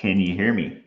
Can you hear me?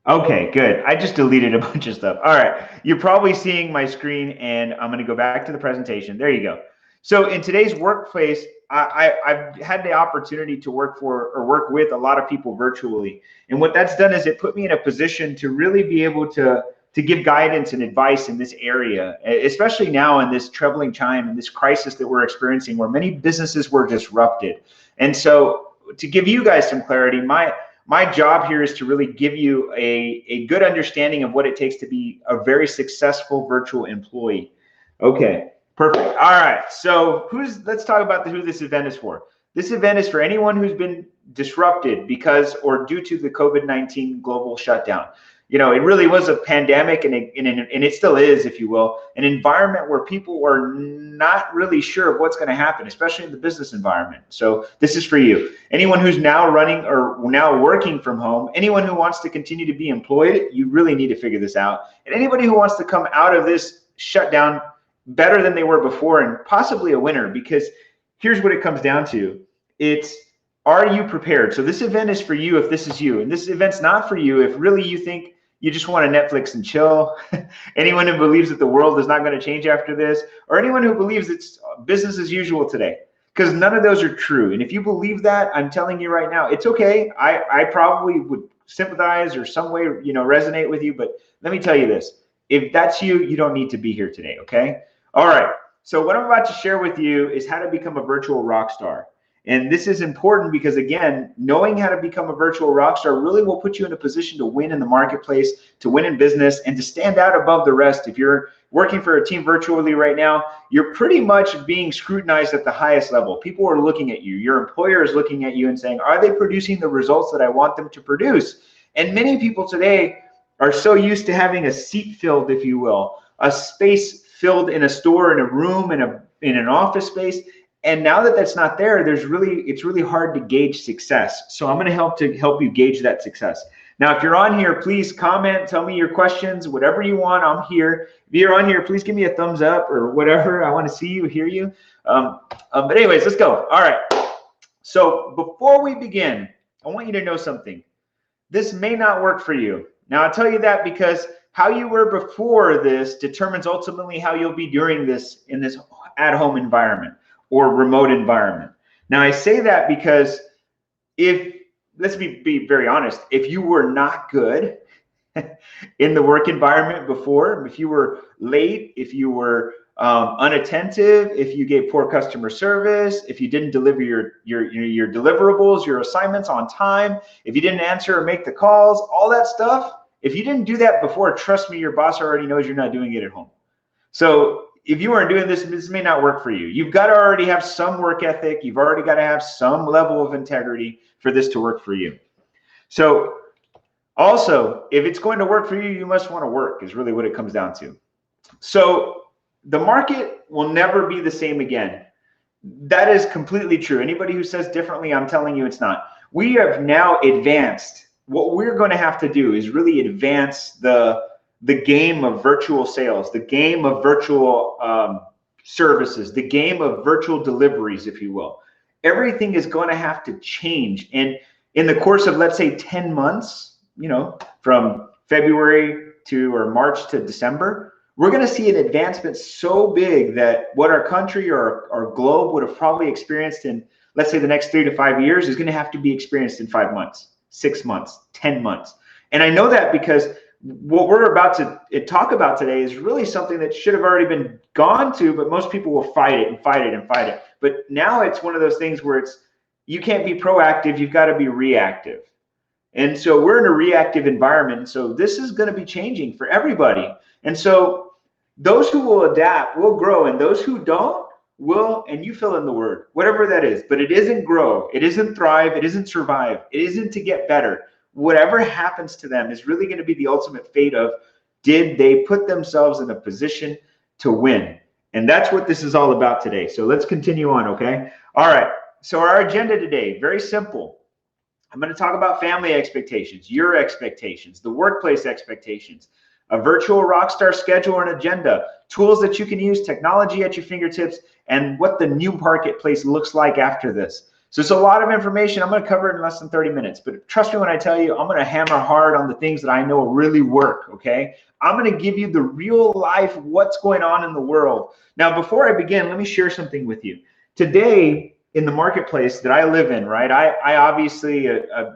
Okay, good. I just deleted a bunch of stuff. All right. You're probably seeing my screen, and I'm going to go back to the presentation. There you go. So in today's workplace, I've had the opportunity to work for or work with a lot of people virtually. And what that's done is it put me in a position to really be able to give guidance and advice in this area, especially now in this troubling time and this crisis that we're experiencing where many businesses were disrupted. And so to give you guys some clarity, my job here is to really give you a good understanding of what it takes to be a very successful virtual employee. Okay, perfect. All right, so let's talk about who this event is for. This event is for anyone who's been disrupted because or due to the COVID-19 global shutdown. You know, it really was a pandemic, and it still is, if you will, an environment where people are not really sure of what's going to happen, especially in the business environment. So this is for you. Anyone who's now running or now working from home, anyone who wants to continue to be employed, you really need to figure this out. And anybody who wants to come out of this shutdown better than they were before and possibly a winner, because here's what it comes down to. Are you prepared? So this event is for you if this is you, and this event's not for you if really you think you just want to Netflix and chill. Anyone who believes that the world is not going to change after this, or anyone who believes it's business as usual today, because none of those are true. And if you believe that, I'm telling you right now, it's okay. I probably would sympathize or some way, resonate with you. But let me tell you this, if that's you, you don't need to be here today. Okay. All right. So what I'm about to share with you is how to become a virtual rock star. And this is important because, again, knowing how to become a virtual rock star really will put you in a position to win in the marketplace, to win in business, and to stand out above the rest. If you're working for a team virtually right now, you're pretty much being scrutinized at the highest level. People are looking at you. Your employer is looking at you and saying, are they producing the results that I want them to produce? And many people today are so used to having a seat filled, if you will, a space filled in a store, in a room, in an office space. And now that that's not there, it's really hard to gauge success. So I'm going to help you gauge that success. Now, if you're on here, please comment, tell me your questions, whatever you want. I'm here. If you're on here, please give me a thumbs up or whatever. I want to see you, hear you. But anyways, let's go. All right. So before we begin, I want you to know something. This may not work for you. Now, I'll tell you that because how you were before this determines ultimately how you'll be during this in this at-home environment or remote environment. Now, I say that because let's be very honest, if you were not good in the work environment before, if you were late, if you were unattentive, if you gave poor customer service, if you didn't deliver your deliverables, your assignments on time, if you didn't answer or make the calls, all that stuff, if you didn't do that before, trust me, your boss already knows you're not doing it at home. So if you aren't doing this may not work for you. You've got to already have some work ethic. You've already got to have some level of integrity for this to work for you. So also, if it's going to work for you, you must want to work is really what it comes down to. So the market will never be the same again. That is completely true. Anybody who says differently, I'm telling you it's not. We have now advanced. What we're going to have to do is really advance the game of virtual sales, the game of virtual services, the game of virtual deliveries, if you will. Everything is going to have to change. And in the course of, let's say, 10 months, from February or March to December, we're going to see an advancement so big that what our country or our globe would have probably experienced in, let's say, the next 3 to 5 years is going to have to be experienced in 5 months, 6 months, 10 months. And I know that because what we're about to talk about today is really something that should have already been gone to, but most people will fight it and fight it and fight it. But now it's one of those things where you can't be proactive, you've got to be reactive. And so we're in a reactive environment. So this is going to be changing for everybody. And so those who will adapt will grow, and those who don't will, and you fill in the word, whatever that is, but it isn't grow, it isn't thrive, it isn't survive, it isn't to get better. Whatever happens to them is really going to be the ultimate fate of, did they put themselves in a position to win? And that's what this is all about today. So let's continue on, okay? All right. So our agenda today, very simple. I'm going to talk about family expectations, your expectations, the workplace expectations, a virtual rockstar schedule and agenda, tools that you can use, technology at your fingertips, and what the new marketplace looks like after this. So it's a lot of information. I'm going to cover it in less than 30 minutes, but trust me when I tell you, I'm going to hammer hard on the things that I know really work, okay? I'm going to give you the real life, what's going on in the world. Now, before I begin, let me share something with you. Today, in the marketplace that I live in, right, I obviously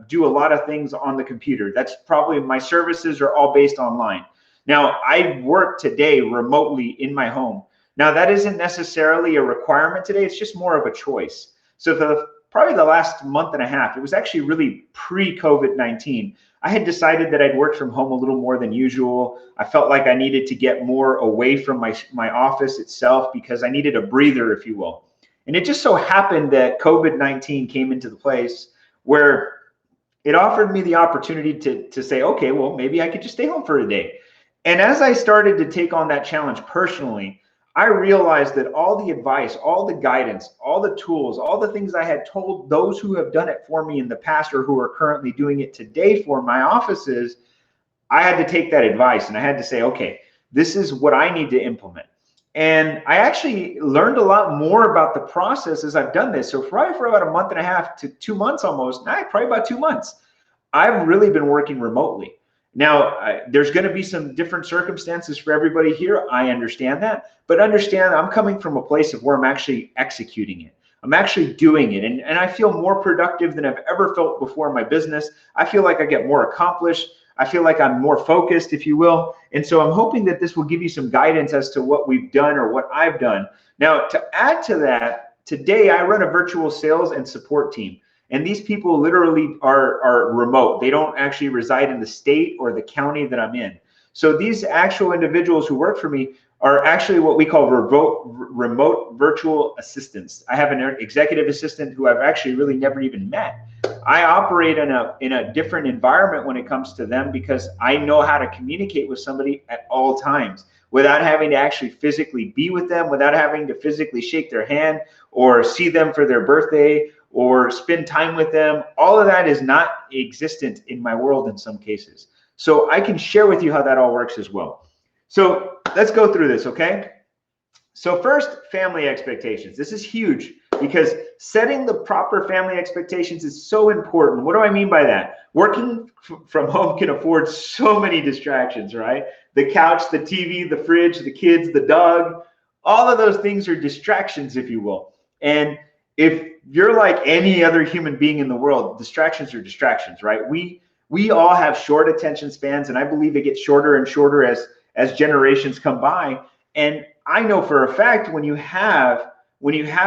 do a lot of things on the computer. That's probably, my services are all based online. Now, I work today remotely in my home. Now, that isn't necessarily a requirement today. It's just more of a choice. So for probably the last month and a half, it was actually really pre-COVID-19. I had decided that I'd work from home a little more than usual. I felt like I needed to get more away from my office itself because I needed a breather, if you will. And it just so happened that COVID-19 came into the place where it offered me the opportunity to say, okay, well, maybe I could just stay home for a day. And as I started to take on that challenge personally, I realized that all the advice, all the guidance, all the tools, all the things I had told those who have done it for me in the past or who are currently doing it today for my offices, I had to take that advice and I had to say, okay, this is what I need to implement. And I actually learned a lot more about the process as I've done this. So probably for about a month and a half to 2 months almost, probably about 2 months, I've really been working remotely. Now, there's going to be some different circumstances for everybody here. I understand that, but understand I'm coming from a place of where I'm actually executing it. I'm actually doing it. And I feel more productive than I've ever felt before in my business. I feel like I get more accomplished. I feel like I'm more focused, if you will. And so I'm hoping that this will give you some guidance as to what we've done or what I've done. Now, to add to that, today I run a virtual sales and support team. And these people literally are remote. They don't actually reside in the state or the county that I'm in. So these actual individuals who work for me are actually what we call remote virtual assistants. I have an executive assistant who I've actually really never even met. I operate in a different environment when it comes to them because I know how to communicate with somebody at all times without having to actually physically be with them, without having to physically shake their hand or see them for their birthday or spend time with them. All of that is not existent in my world in some cases. So I can share with you how that all works as well. So let's go through this, okay? So first, family expectations. This is huge because setting the proper family expectations is so important. What do I mean by that? Working from home can afford so many distractions, right? The couch, the TV, the fridge, the kids, the dog, all of those things are distractions, if you will. And if you're like any other human being in the world, distractions are distractions, right? We all have short attention spans, and I believe it gets shorter and shorter as generations come by. And I know for a fact when you have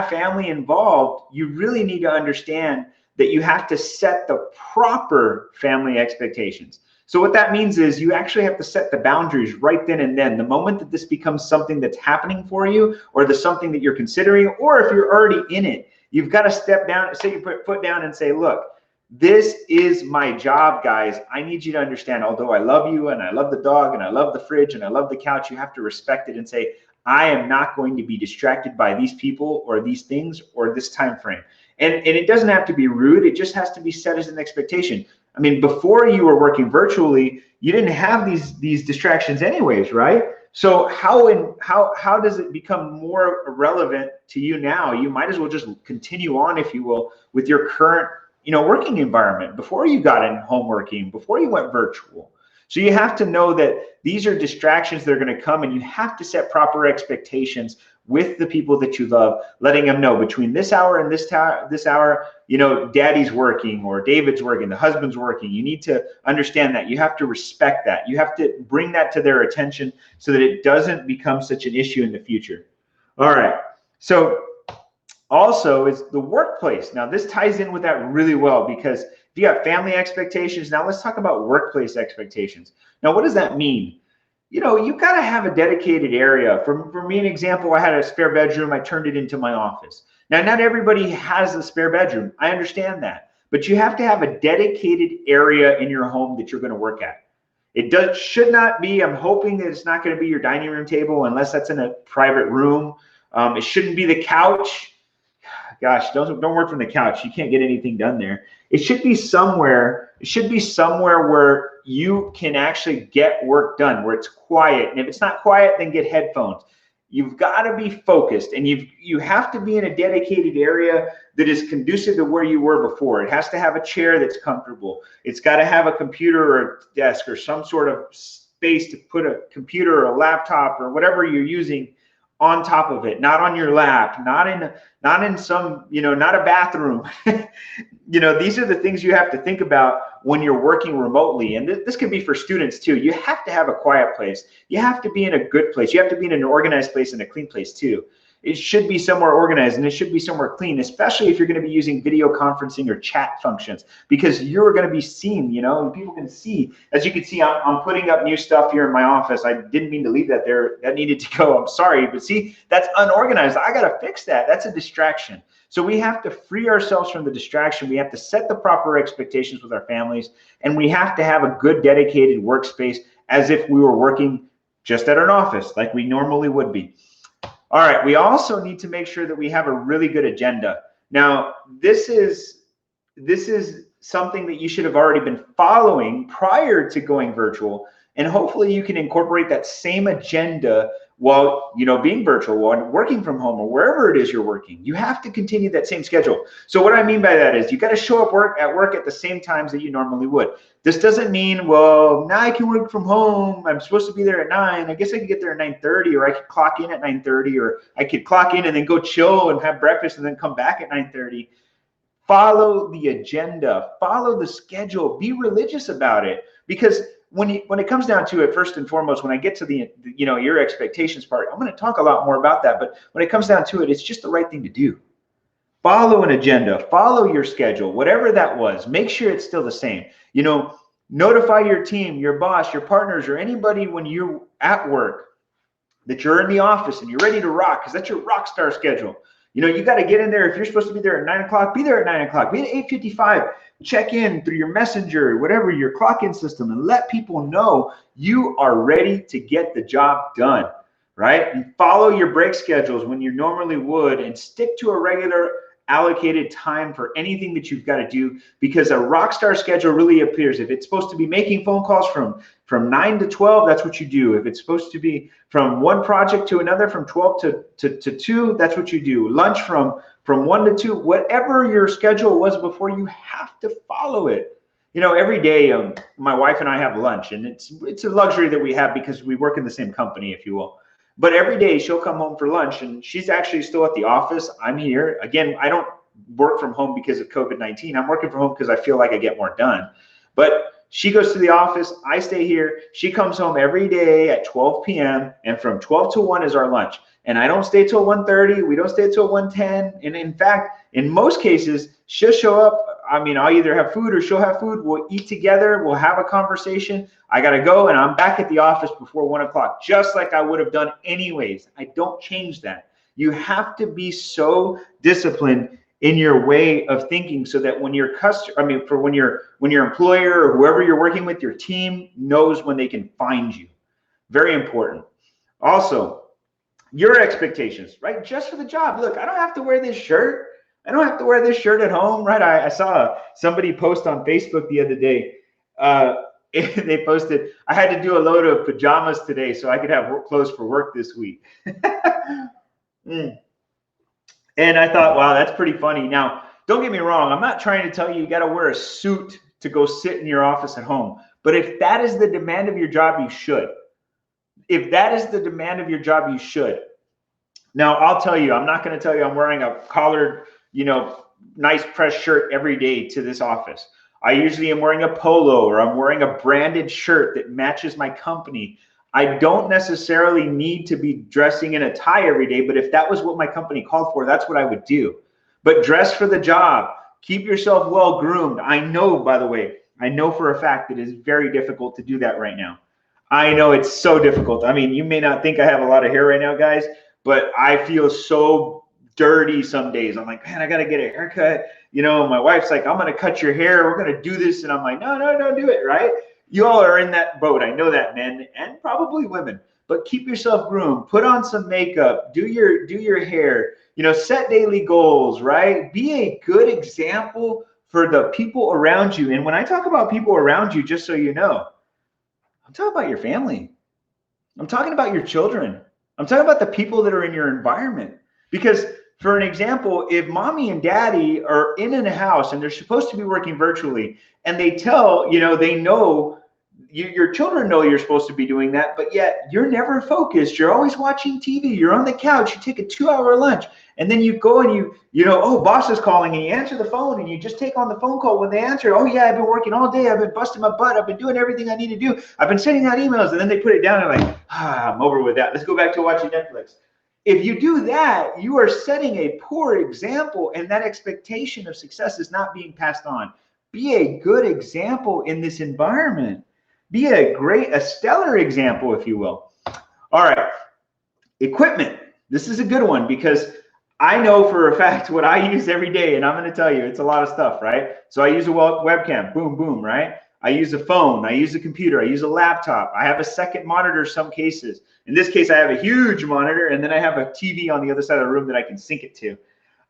family involved, you really need to understand that you have to set the proper family expectations. So what that means is you actually have to set the boundaries right then and then. The moment that this becomes something that's happening for you or the something that you're considering, or if you're already in it, you've got to step down, set your foot down and say, look, this is my job, guys. I need you to understand, although I love you and I love the dog and I love the fridge and I love the couch, you have to respect it and say, I am not going to be distracted by these people or these things or this time frame. And it doesn't have to be rude. It just has to be set as an expectation. I mean, before you were working virtually, you didn't have these distractions anyways, right? So how does it become more relevant to you now? You might as well just continue on, if you will, with your current working environment before you got in home working, before you went virtual. So you have to know that these are distractions that are going to come, and you have to set proper expectations with the people that you love, letting them know between this hour and this hour, daddy's working or David's working, the husband's working. You need to understand that. You have to respect that. You have to bring that to their attention so that it doesn't become such an issue in the future. All right. So also is the workplace. Now this ties in with that really well because if you have family expectations, now let's talk about workplace expectations. Now, what does that mean? You've got to have a dedicated area. For me, an example, I had a spare bedroom. I turned it into my office. Now, not everybody has a spare bedroom. I understand that. But you have to have a dedicated area in your home that you're going to work at. It should not be, I'm hoping that it's not going to be your dining room table unless that's in a private room. It shouldn't be the couch. Gosh, don't work from the couch. You can't get anything done there. It should be somewhere. It should be somewhere where you can actually get work done, where it's quiet. And if it's not quiet, then get headphones. You've got to be focused, and you have to be in a dedicated area that is conducive to where you were before. It has to have a chair that's comfortable. It's got to have a computer or a desk or some sort of space to put a computer or a laptop or whatever you're using on top of it, not on your lap, not in some, not a bathroom. These are the things you have to think about when you're working remotely. And this can be for students too. You have to have a quiet place. You have to be in a good place. You have to be in an organized place and a clean place too. It should be somewhere organized, and it should be somewhere clean, especially if you're going to be using video conferencing or chat functions, because you're going to be seen, and people can see. As you can see, I'm putting up new stuff here in my office. I didn't mean to leave that there. That needed to go. I'm sorry, but see, that's unorganized. I got to fix that. That's a distraction. So we have to free ourselves from the distraction. We have to set the proper expectations with our families, and we have to have a good dedicated workspace as if we were working just at an office like we normally would be. All right, we also need to make sure that we have a really good agenda. Now, this is something that you should have already been following prior to going virtual, and hopefully you can incorporate that same agenda while being virtual, while working from home, or wherever it is you're working. You have to continue that same schedule. So what I mean by that is you got to show up at work at the same times that you normally would. This doesn't mean, well, now I can work from home. I'm supposed to be there at 9. I guess I could get there at 9:30, or I could clock in at 9:30, or I could clock in and then go chill and have breakfast and then come back at 9:30. Follow the agenda, follow the schedule, be religious about it. Because when it comes down to it, first and foremost, when I get to the your expectations part, I'm going to talk a lot more about that. But when it comes down to it, it's just the right thing to do. Follow an agenda, follow your schedule, whatever that was. Make sure it's still the same. Notify your team, your boss, your partners, or anybody when you're at work that you're in the office and you're ready to rock, because that's your rock star schedule. You got to get in there. If you're supposed to be there at 9 o'clock, be there at 9 o'clock. Be at 8:55. Check in through your messenger, whatever, your clock-in system, and let people know you are ready to get the job done, right? And follow your break schedules when you normally would, and stick to a regular allocated time for anything that you've got to do, because a rock star schedule really appears. If it's supposed to be making phone calls from 9 to 12, that's what you do. If it's supposed to be from one project to another, from 12 to 2, that's what you do. Lunch from 1 to 2, whatever your schedule was before, you have to follow it. Every day, my wife and I have lunch, and it's a luxury that we have because we work in the same company, if you will. But every day she'll come home for lunch, and she's actually still at the office. I'm here. Again, I don't work from home because of COVID-19. I'm working from home because I feel like I get more done. But she goes to the office. I stay here. She comes home every day at 12 p.m. and from 12 to 1 is our lunch. And I don't stay till 1:30. We don't stay till 1:10. And in fact, in most cases, she'll show up. I'll either have food or she'll have food. We'll eat together. We'll have a conversation. I got to go, and I'm back at the office before 1 o'clock, just like I would have done anyways. I don't change that. You have to be so disciplined in your way of thinking, so that when your when your employer or whoever you're working with, your team knows when they can find you. Very important. Also, your expectations, right? Just for the job. Look, I don't have to wear this shirt. I don't have to wear this shirt at home, right? I saw somebody post on Facebook the other day. They posted, I had to do a load of pajamas today so I could have clothes for work this week. And I thought, wow, that's pretty funny. Now, don't get me wrong. I'm not trying to tell you got to wear a suit to go sit in your office at home. But if that is the demand of your job, you should. If that is the demand of your job, you should. Now, I'll tell you, I'm not going to tell you I'm wearing a collared, nice pressed shirt every day to this office. I usually am wearing a polo, or I'm wearing a branded shirt that matches my company. I don't necessarily need to be dressing in a tie every day, but if that was what my company called for, that's what I would do. But dress for the job. Keep yourself well groomed. I know, by the way, I know for a fact that it is very difficult to do that right now. I know it's so difficult. You may not think I have a lot of hair right now, guys, but I feel so dirty some days. I'm like, man, I got to get a haircut. My wife's like, I'm going to cut your hair. We're going to do this. And I'm like, no, don't do it, right? You all are in that boat. I know that, men and probably women. But keep yourself groomed. Put on some makeup. Do your hair. Set daily goals, right? Be a good example for the people around you. And when I talk about people around you, just so you know, I'm talking about your family. I'm talking about your children. I'm talking about the people that are in your environment. Because for an example, if mommy and daddy are in a house and they're supposed to be working virtually, and they tell, they know, your children know you're supposed to be doing that, but yet you're never focused. You're always watching TV. You're on the couch. You take a 2-hour lunch, and then you go and oh, boss is calling, and you answer the phone, and you just take on the phone call when they answer. Oh yeah, I've been working all day. I've been busting my butt. I've been doing everything I need to do. I've been sending out emails, and then they put it down and like, I'm over with that. Let's go back to watching Netflix. If you do that, you are setting a poor example, and that expectation of success is not being passed on. Be a good example in this environment. Be a stellar example, if you will. All right, equipment. This is a good one because I know for a fact what I use every day, and I'm going to tell you, it's a lot of stuff, right? So I use a webcam, boom, boom, right? I use a phone, I use a computer, I use a laptop. I have a second monitor some cases. In this case, I have a huge monitor, and then I have a TV on the other side of the room that I can sync it to.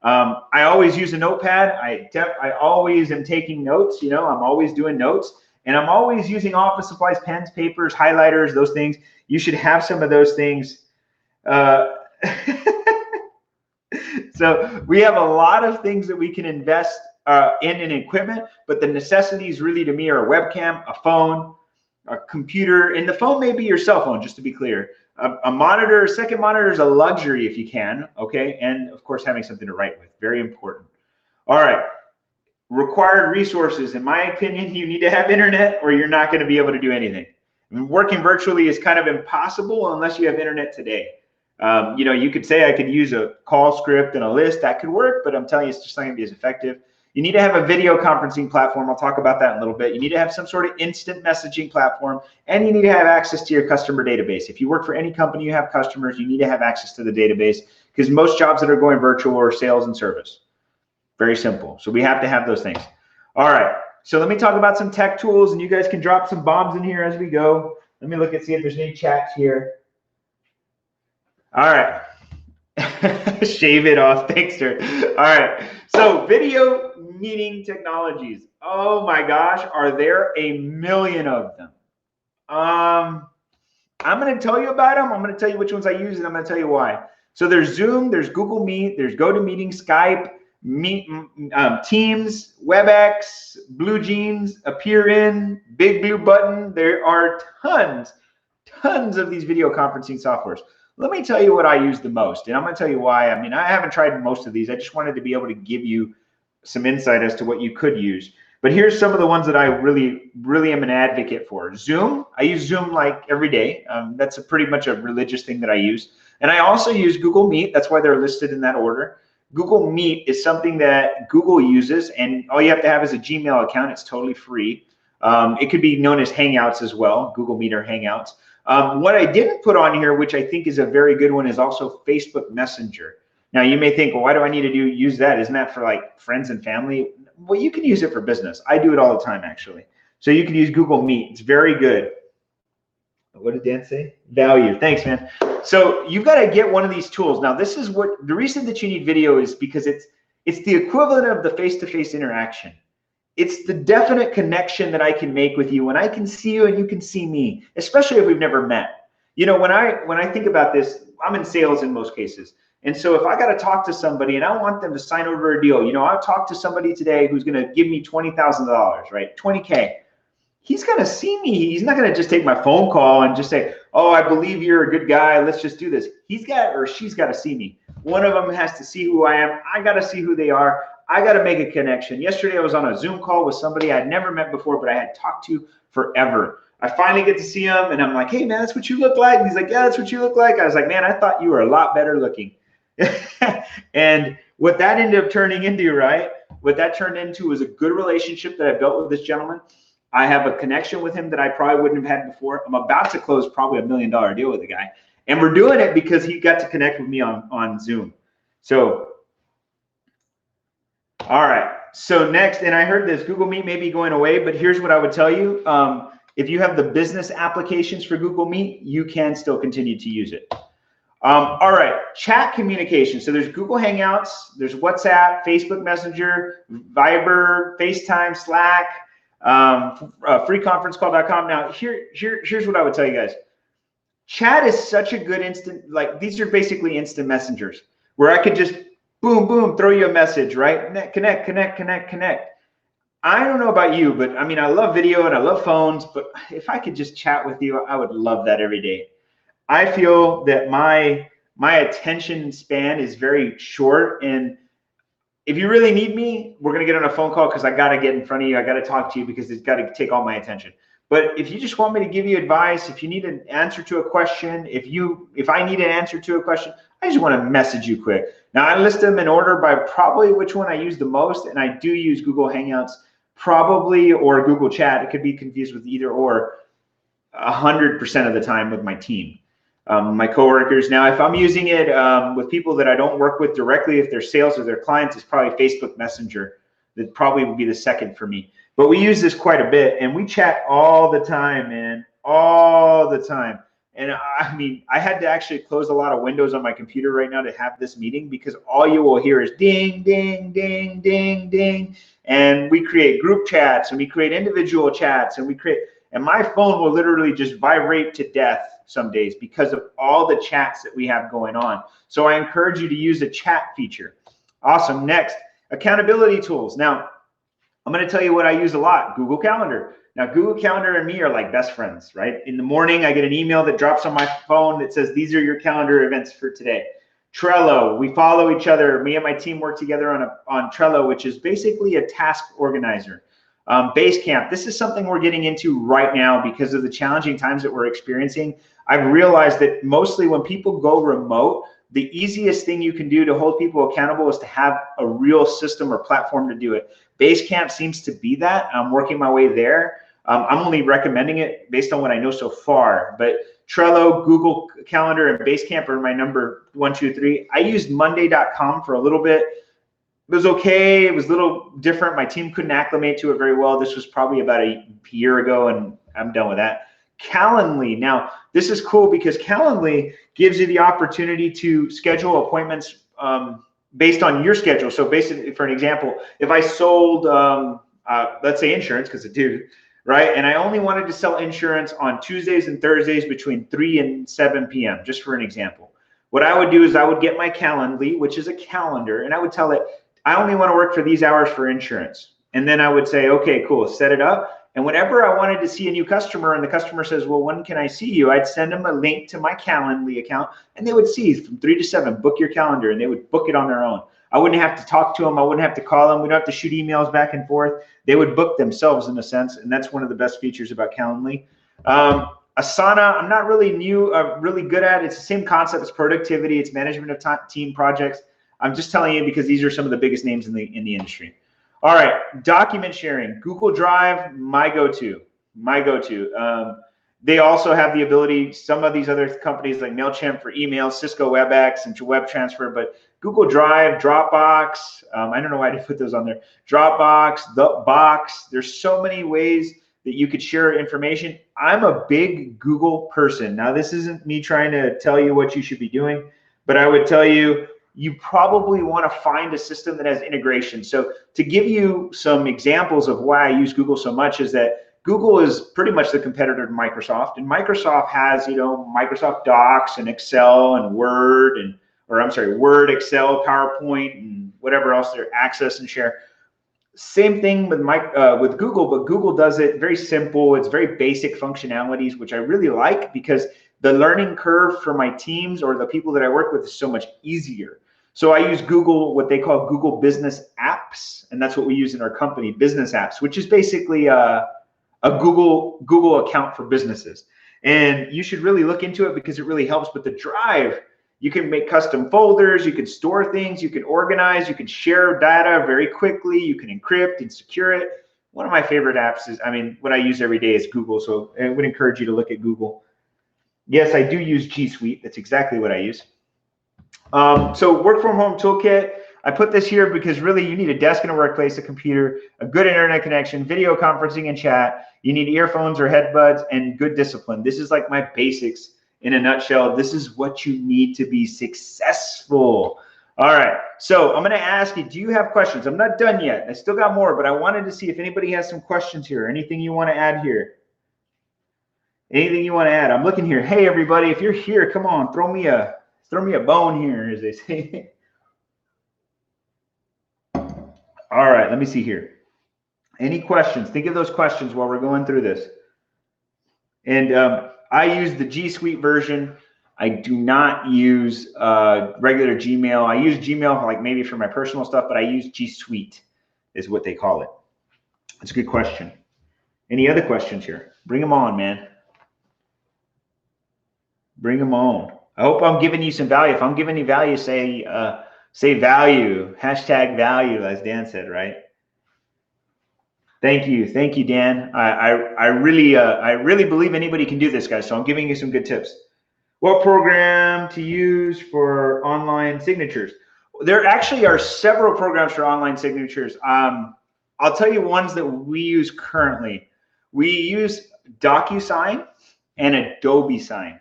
I always use a notepad. I always am taking notes. I'm always doing notes, and I'm always using office supplies, pens, papers, highlighters, those things. You should have some of those things. So we have a lot of things that we can invest in equipment, but the necessities really to me are a webcam, a phone, a computer, and the phone may be your cell phone, just to be clear. A monitor, a second monitor is a luxury if you can, okay? And of course, having something to write with, very important. All right, required resources. In my opinion, you need to have internet or you're not gonna be able to do anything. I mean, working virtually is kind of impossible unless you have internet today. You could say I could use a call script and a list, that could work, but I'm telling you, it's just not gonna be as effective. You need to have a video conferencing platform. I'll talk about that in a little bit. You need to have some sort of instant messaging platform, and you need to have access to your customer database. If you work for any company, you have customers, you need to have access to the database because most jobs that are going virtual are sales and service. Very simple. So we have to have those things. All right. So let me talk about some tech tools, and you guys can drop some bombs in here as we go. Let me look and see if there's any chats here. All right. Shave it off. Thanks, sir. All right. So video meeting technologies. Oh my gosh, are there a million of them? I'm going to tell you about them. I'm going to tell you which ones I use, and I'm going to tell you why. So there's Zoom, there's Google Meet, there's GoToMeeting, Skype, Teams, WebEx, Blue Jeans, Appear.in, Big Blue Button. There are tons of these video conferencing softwares. Let me tell you what I use the most, and I'm going to tell you why. I mean, I haven't tried most of these. I just wanted to be able to give you some insight as to what you could use. But here's some of the ones that I really am an advocate for. Zoom, I use Zoom like every day. That's pretty much a religious thing that I use. And I also use Google Meet. That's why they're listed in that order. Google Meet is something that Google uses, and all you have to have is a Gmail account. It's totally free. It could be known as Hangouts as well, Google Meet or Hangouts. What I didn't put on here, which I think is a very good one, is also Facebook Messenger. Now you may think, well, why do I need to use that? Isn't that for like friends and family? Well, you can use it for business. I do it all the time, actually. So you can use Google Meet. It's very good. What did Dan say? Value. Thanks, man. So you've got to get one of these tools. Now, this is what the reason that you need video is because it's the equivalent of the face-to-face interaction. It's the definite connection that I can make with you when I can see you and you can see me, especially if we've never met. When I think about this, I'm in sales in most cases. And so if I got to talk to somebody and I want them to sign over a deal, I'll talk to somebody today who's going to give me $20,000, right? 20K. He's going to see me. He's not going to just take my phone call and just say, oh, I believe you're a good guy. Let's just do this. He's got, or she's got to see me. One of them has to see who I am. I got to see who they are. I got to make a connection. Yesterday, I was on a Zoom call with somebody I'd never met before, but I had talked to forever. I finally get to see him, and I'm like, hey, man, that's what you look like. And he's like, yeah, that's what you look like. I was like, man, I thought you were a lot better looking. And what that ended up turning into, right? What that turned into was a good relationship that I built with this gentleman. I have a connection with him that I probably wouldn't have had before. I'm about to close probably $1 million deal with the guy. And we're doing it because he got to connect with me on Zoom. So, all right. So next, and I heard this, Google Meet may be going away, but here's what I would tell you. If you have the business applications for Google Meet, you can still continue to use it. All right, chat communication. So there's Google Hangouts, there's WhatsApp, Facebook Messenger, Viber, FaceTime, Slack, freeconferencecall.com. Now, here's what I would tell you guys. Chat is such a good instant, like these are basically instant messengers where I could just boom, boom, throw you a message, right? Connect, connect, connect, connect. I don't know about you, but I mean, I love video and I love phones, but if I could just chat with you, I would love that every day. I feel that my attention span is very short, and if you really need me, we're gonna get on a phone call because I gotta get in front of you. I gotta talk to you because it's gotta take all my attention. But if you just want me to give you advice, if you need an answer to a question, if I need an answer to a question, I just want to message you quick. Now I list them in order by probably which one I use the most, and I do use Google Hangouts probably or Google Chat. It could be confused with either or 100% of the time with my team. My coworkers. Now, if I'm using it with people that I don't work with directly, if they're sales or their clients, it's probably Facebook Messenger. That probably would be the second for me. But we use this quite a bit, and we chat all the time, man, all the time. And I mean, I had to actually close a lot of windows on my computer right now to have this meeting because all you will hear is ding, ding, ding, ding, ding. And we create group chats and we create individual chats and we create, and my phone will literally just vibrate to death some days because of all the chats that we have going on. So I encourage you to use the chat feature. Awesome. Next, accountability tools. Now, I'm going to tell you what I use a lot, Google Calendar. Now, Google Calendar and me are like best friends, right? In the morning, I get an email that drops on my phone that says, these are your calendar events for today. Trello, we follow each other. Me and my team work together on Trello, which is basically a task organizer. Basecamp, this is something we're getting into right now because of the challenging times that we're experiencing. I've realized that mostly when people go remote, the easiest thing you can do to hold people accountable is to have a real system or platform to do it. Basecamp seems to be that. I'm working my way there. I'm only recommending it based on what I know so far, but Trello, Google Calendar, and Basecamp are my number 1, 2, 3. I used Monday.com for a little bit. It was okay. It was a little different. My team couldn't acclimate to it very well. This was probably about a year ago, and I'm done with that. Calendly. Now, this is cool because Calendly gives you the opportunity to schedule appointments based on your schedule. So basically, for an example, if I sold, let's say insurance, because I do, right? And I only wanted to sell insurance on Tuesdays and Thursdays between 3 and 7 p.m., just for an example. What I would do is I would get my Calendly, which is a calendar, and I would tell it, I only want to work for these hours for insurance. And then I would say, okay, cool, set it up. And whenever I wanted to see a new customer and the customer says, well, when can I see you? I'd send them a link to my Calendly account and they would see from 3 to 7, book your calendar, and they would book it on their own. I wouldn't have to talk to them. I wouldn't have to call them. We don't have to shoot emails back and forth. They would book themselves in a sense. And that's one of the best features about Calendly. Asana, I'm not really really good at. It's the same concept as productivity. It's management of team projects. I'm just telling you because these are some of the biggest names in the industry. All right, document sharing. Google Drive, my go-to. They also have the ability, some of these other companies like MailChimp for email, Cisco WebEx and web transfer, but Google Drive, Dropbox, I don't know why I didn't put those on there. Dropbox, the Box, there's so many ways that you could share information. I'm a big Google person. Now, this isn't me trying to tell you what you should be doing, but I would tell you, you probably want to find a system that has integration. So to give you some examples of why I use Google so much is that Google is pretty much the competitor to Microsoft, and Microsoft has, Microsoft Docs and Excel and Word Word, Excel, PowerPoint, and whatever else they're access and share. Same thing with Google, but Google does it very simple. It's very basic functionalities, which I really like because the learning curve for my teams or the people that I work with is so much easier. So I use Google, what they call Google Business Apps, and that's what we use in our company, Business Apps, which is basically a Google account for businesses. And you should really look into it because it really helps. But the Drive, you can make custom folders, you can store things, you can organize, you can share data very quickly, you can encrypt and secure it. One of my favorite apps is, what I use every day is Google, so I would encourage you to look at Google. Yes, I do use G Suite. That's exactly what I use. So work from home toolkit. I put this here because really you need a desk in a workplace, a computer, a good internet connection, video conferencing and chat. You need earphones or headbuds and good discipline. This is like my basics in a nutshell. This is what you need to be successful. All right, so I'm going to ask you, do you have questions? I'm not done yet. I still got more, but I wanted to see if anybody has some questions here. Anything you want to add here? Anything you want to add? I'm looking here. Hey, everybody, if you're here, come on, throw me a bone here, as they say. All right, let me see here. Any questions? Think of those questions while we're going through this. And I use the G Suite version. I do not use regular Gmail. I use Gmail like maybe for my personal stuff, but I use G Suite is what they call it. That's a good question. Any other questions here? Bring them on, man. Bring them on. I hope I'm giving you some value. If I'm giving you value, say value, hashtag value, as Dan said, right? Thank you, Dan. I really believe anybody can do this, guys. So I'm giving you some good tips. What program to use for online signatures? There actually are several programs for online signatures. I'll tell you ones that we use currently. We use DocuSign and Adobe Sign.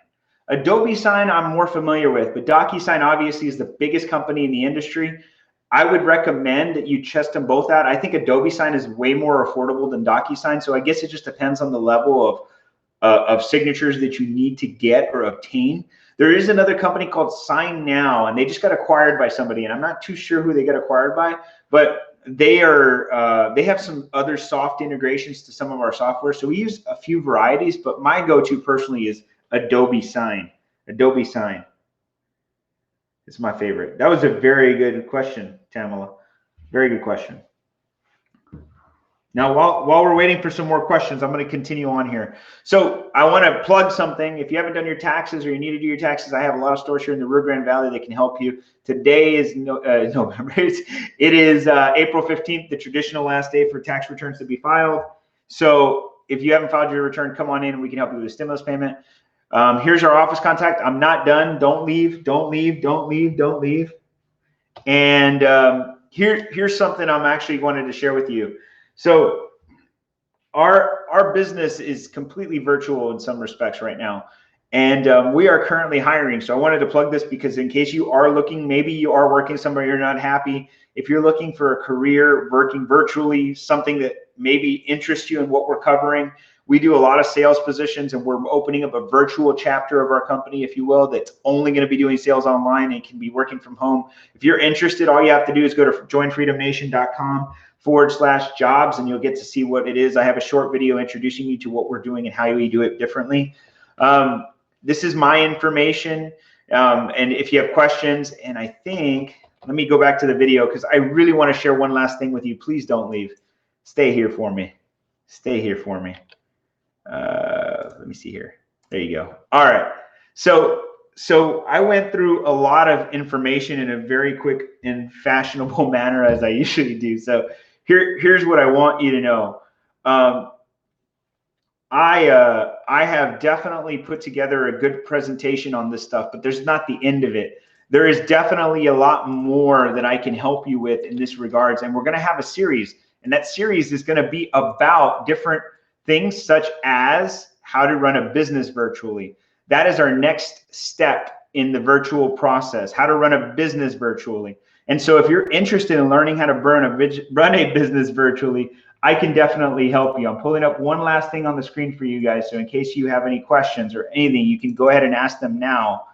Adobe Sign I'm more familiar with, but DocuSign obviously is the biggest company in the industry. I would recommend that you test them both out. I think Adobe Sign is way more affordable than DocuSign, so I guess it just depends on the level of signatures that you need to get or obtain. There is another company called Sign Now, and they just got acquired by somebody, and I'm not too sure who they got acquired by, but they have some other soft integrations to some of our software. So we use a few varieties, but my go-to personally is Adobe Sign. Adobe Sign. It's my favorite. That was a very good question, Tamala. Very good question. Now, while we're waiting for some more questions, I'm going to continue on here. So I want to plug something. If you haven't done your taxes or you need to do your taxes, I have a lot of stores here in the Rio Grande Valley that can help you. Today is November. It is April 15th, the traditional last day for tax returns to be filed. So if you haven't filed your return, come on in and we can help you with a stimulus payment. Here's our office contact. I'm not done. Don't leave. Don't leave. Don't leave. Don't leave. And here's something I'm actually wanted to share with you. So our business is completely virtual in some respects right now, and we are currently hiring. So I wanted to plug this because in case you are looking, maybe you are working somewhere you're not happy. If you're looking for a career working virtually, something that maybe interests you in what we're covering, we do a lot of sales positions, and we're opening up a virtual chapter of our company, if you will, that's only going to be doing sales online and can be working from home. If you're interested, all you have to do is go to joinfreedomnation.com/jobs, and you'll get to see what it is. I have a short video introducing you to what we're doing and how we do it differently. This is my information, and if you have questions, and I think, let me go back to the video because I really want to share one last thing with you. Please don't leave. Stay here for me. Stay here for me. Let me see here. There you go. All right. So I went through a lot of information in a very quick and fashionable manner, as I usually do. So here's what I want you to know. I have definitely put together a good presentation on this stuff, but there's not the end of it. There is definitely a lot more that I can help you with in this regards, and we're going to have a series, and that series is going to be about different things such as how to run a business virtually. That is our next step in the virtual process, how to run a business virtually. And so if you're interested in learning how to run a business virtually, I can definitely help you. I'm pulling up one last thing on the screen for you guys. So in case you have any questions or anything, you can go ahead and ask them now.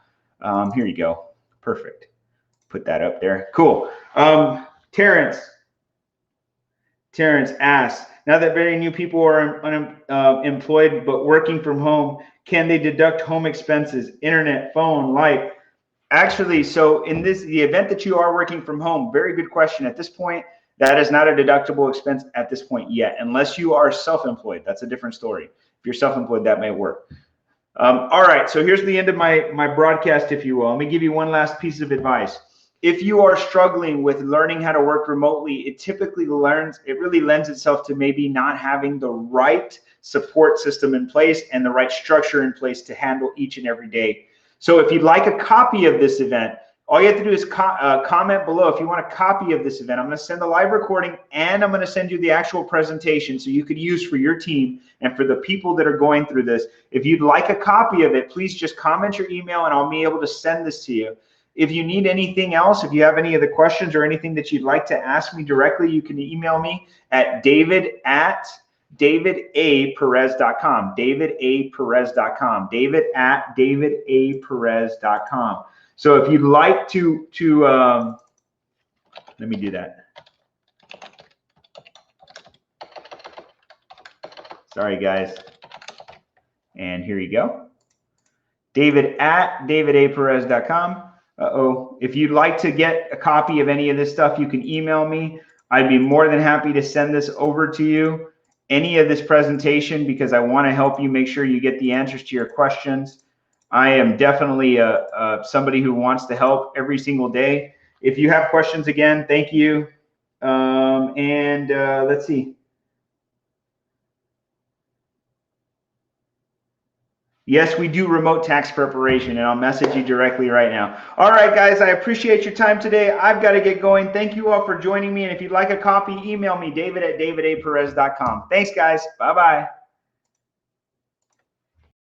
Here you go. Perfect. Put that up there. Cool. Terrence asks, now that very new people are unemployed but working from home, can they deduct home expenses, internet, phone, light? Actually, so in the event that you are working from home, very good question. At this point, that is not a deductible expense at this point yet, unless you are self-employed. That's a different story. If you're self-employed, that may work. All right, so here's the end of my broadcast, if you will. Let me give you one last piece of advice. If you are struggling with learning how to work remotely, it really lends itself to maybe not having the right support system in place and the right structure in place to handle each and every day. So if you'd like a copy of this event, all you have to do is comment below if you want a copy of this event. I'm going to send the live recording, and I'm going to send you the actual presentation so you could use for your team and for the people that are going through this. If you'd like a copy of it, please just comment your email and I'll be able to send this to you. If you need anything else, if you have any other questions or anything that you'd like to ask me directly, you can email me at david@ davidaperez.com, davidaperez.com, david@davidaperez.com. So if you'd like to let me do that. Sorry, guys. And here you go. david@davidaperez.com. If you'd like to get a copy of any of this stuff, you can email me. I'd be more than happy to send this over to you, any of this presentation, because I want to help you make sure you get the answers to your questions. I am definitely somebody who wants to help every single day. If you have questions, again, thank you. Let's see. Yes, we do remote tax preparation, and I'll message you directly right now. All right, guys, I appreciate your time today. I've got to get going. Thank you all for joining me. And if you'd like a copy, email me, david@davidaperez.com. Thanks, guys. Bye-bye.